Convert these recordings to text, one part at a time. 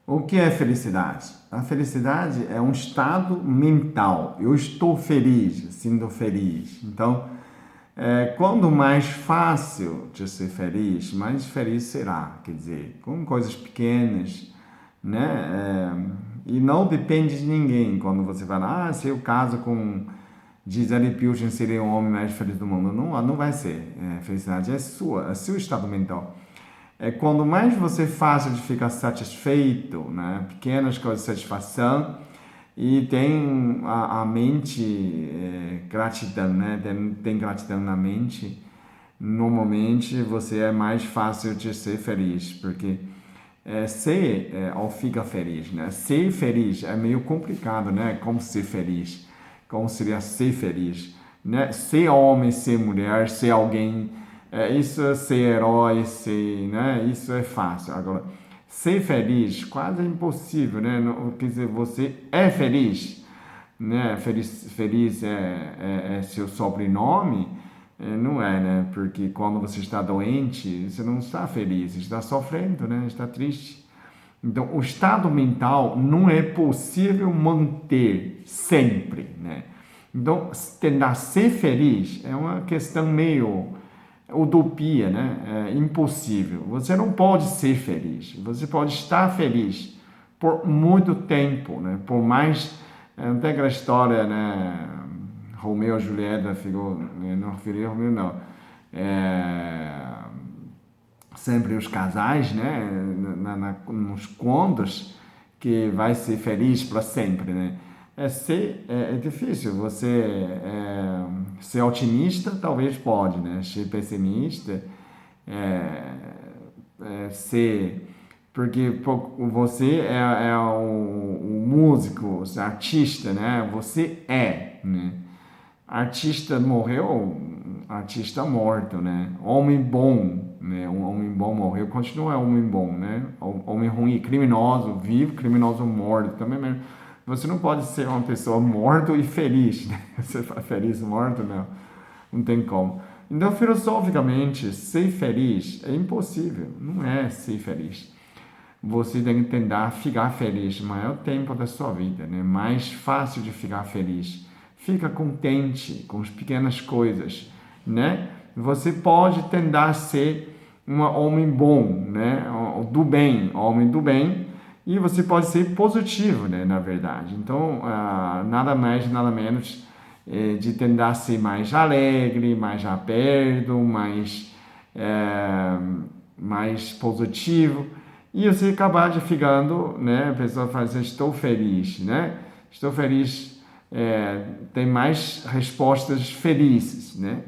O que é felicidade? A felicidade é um estado mental. Eu estou feliz, sinto feliz. Então, quando mais fácil de ser feliz, mais feliz será. Quer dizer, com coisas pequenas, né? E não depende de ninguém. Quando você fala, se eu caso com Gisele Bündchen, seria o homem mais feliz do mundo. Não, não vai ser. Felicidade é sua, é seu estado mental. Quando mais você fácil de ficar satisfeito, né? Pequenas coisas de satisfação e tem a mente gratidão, né? Tem gratidão na mente. Normalmente você é mais fácil de ser feliz, porque ser ou fica feliz, né? Ser feliz é meio complicado, né? Como ser feliz, como seria ser feliz, né? Ser homem, ser mulher, ser alguém, isso é ser herói, ser, né? Isso é fácil. Agora, ser feliz quase é impossível, né? Quer dizer, você é feliz, né? Feliz é seu sobrenome. Não é, né? Porque quando você está doente, você não está feliz, você está sofrendo, né? Está triste. Então, o estado mental não é possível manter sempre, né? Então, tentar ser feliz é uma questão meio utopia, né? É impossível. Você não pode ser feliz. Você pode estar feliz por muito tempo, né? Por mais não tem aquela história, né? Romeu e Julieta ficou, não referi a Romeu não. É, sempre os casais, né? Nos contos que vai ser feliz para sempre, né? É difícil. Você ser otimista, talvez pode, né? Ser pessimista, é, ser porque você é o músico, o artista, né? Você né? Artista morreu, artista morto, né? Homem bom, né? Um homem bom morreu, continua homem bom, né? Homem ruim, criminoso, vivo, criminoso morto, também mesmo. Você não pode ser uma pessoa morto e feliz, né? Você fala feliz morto, não tem como. Então, filosoficamente, ser feliz é impossível, não é ser feliz. Você tem que tentar ficar feliz o maior tempo da sua vida, né? Mais fácil de ficar feliz. Fica contente com as pequenas coisas, né? Você pode tentar ser um homem bom, né? Do bem, homem do bem, e você pode ser positivo, né? Na verdade. Então, nada mais, nada menos de tentar ser mais alegre, mais aberto, mais positivo e você acabar de ficando, né? A pessoa fala assim, estou feliz, né? Estou feliz, tem mais respostas felizes, né?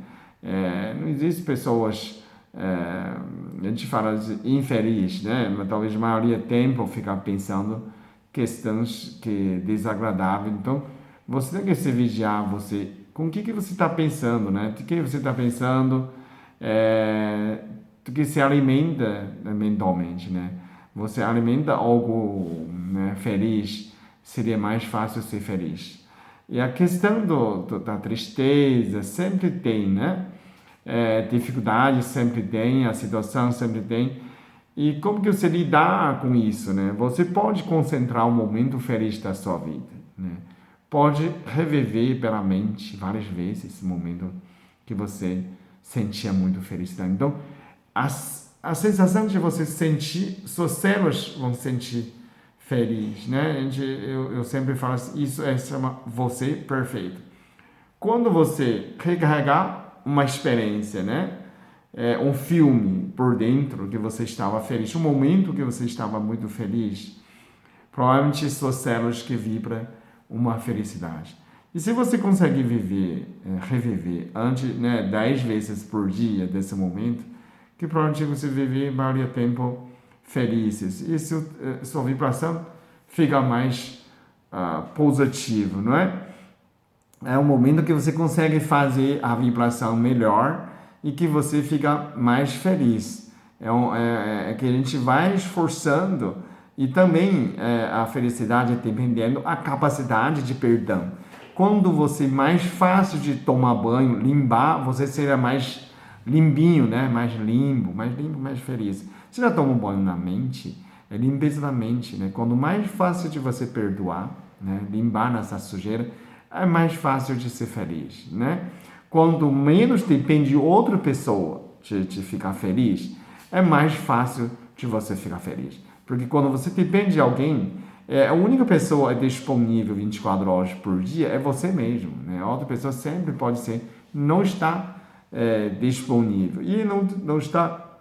Não existe pessoas, a gente fala de infeliz, né? Mas talvez a maioria do tempo ficar pensando questões que desagradáveis. Então, você tem que se vigiar, você, com o que você está pensando, né? De que você está pensando, do que se alimenta mentalmente, né? Você alimenta algo, né, feliz, seria mais fácil ser feliz. E a questão da tristeza sempre tem, né? Dificuldade sempre tem, a situação sempre tem. E como que você lidar com isso, né? Você pode concentrar um momento feliz da sua vida, né? Pode reviver pela mente várias vezes esse momento que você sentia muito felicidade. Então, a sensação de você sentir, suas células vão sentir feliz, né? Eu sempre falo assim, isso chama você perfeito. Quando você recarregar uma experiência, né? Um filme por dentro que você estava feliz, um momento que você estava muito feliz, provavelmente suas células que vibram uma felicidade. E se você consegue reviver antes, né, 10 vezes por dia desse momento, que provavelmente você vive maioria tempo felizes. E sua vibração fica mais positiva, não é? É um momento que você consegue fazer a vibração melhor e que você fica mais feliz. Que a gente vai esforçando e também a felicidade é dependendo da capacidade de perdão. Quando você mais fácil de tomar banho, limpar, você será mais limpinho, né? Mais limpo, mais feliz. Você já toma um banho na mente? é limpeza da mente, né? Quando mais fácil de você perdoar, né? Limpar essa sujeira, é mais fácil de ser feliz, né? Quando menos depende de outra pessoa de ficar feliz, é mais fácil de você ficar feliz. Porque quando você depende de alguém, a única pessoa disponível 24 horas por dia é você mesmo, né? A outra pessoa sempre pode ser, não está disponível. E não está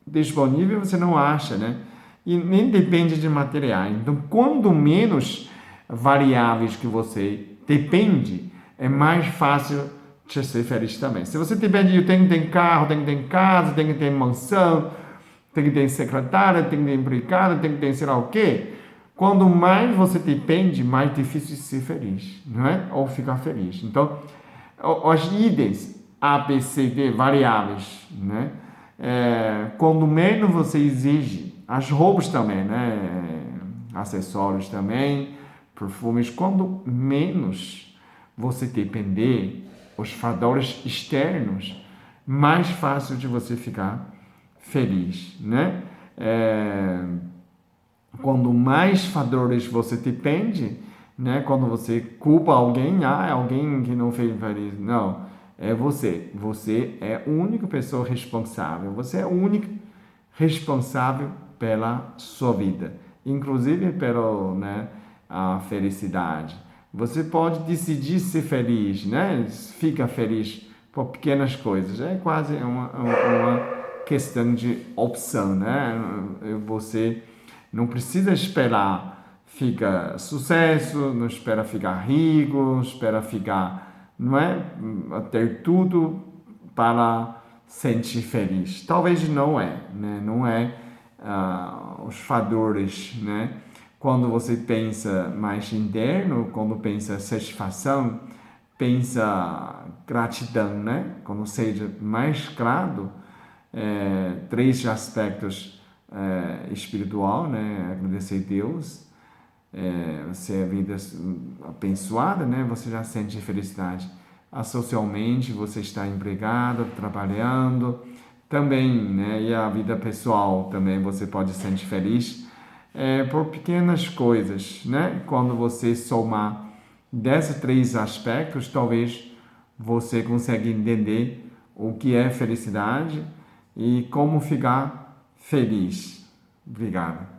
disponível, você não acha, né? E nem depende de materiais. Então, quanto menos variáveis que você depende, é mais fácil de ser feliz também. Se você depende de tem que ter carro, tem que ter casa, tem que ter mansão, tem que ter secretária, tem que ter empregada, tem que ter sei lá o quê. Quanto mais você depende, mais difícil de ser feliz, não é? Ou ficar feliz. Então, os itens A, B, C, D, variáveis, né? Quando menos você exige, as roupas também, né? Acessórios também, perfumes, quando menos você depender, os fatores externos, mais fácil de você ficar feliz, né? Quando mais fatores você depende, né? Quando você culpa alguém, é alguém que não fez feliz, não, é você. Você é a única pessoa responsável. Você é a única responsável pela sua vida, inclusive pela, né, a felicidade. Você pode decidir ser feliz, né? Fica feliz por pequenas coisas. É quase uma questão de opção, né? Você não precisa esperar ficar sucesso, não espera ficar rico, não espera ficar, não é? Ter tudo para sentir feliz. Talvez não é, né? Não é os fatores, né? Quando você pensa mais interno, quando pensa satisfação, pensa gratidão, né? Quando seja mais claro, três aspectos espiritual, né? Agradecer a Deus, você é vida abençoada, né? Você já sente felicidade. Socialmente, você está empregado, trabalhando, também, né? E a vida pessoal também você pode se sentir feliz por pequenas coisas, né? Quando você somar desses três aspectos, talvez você consiga entender o que é felicidade e como ficar feliz. Obrigado.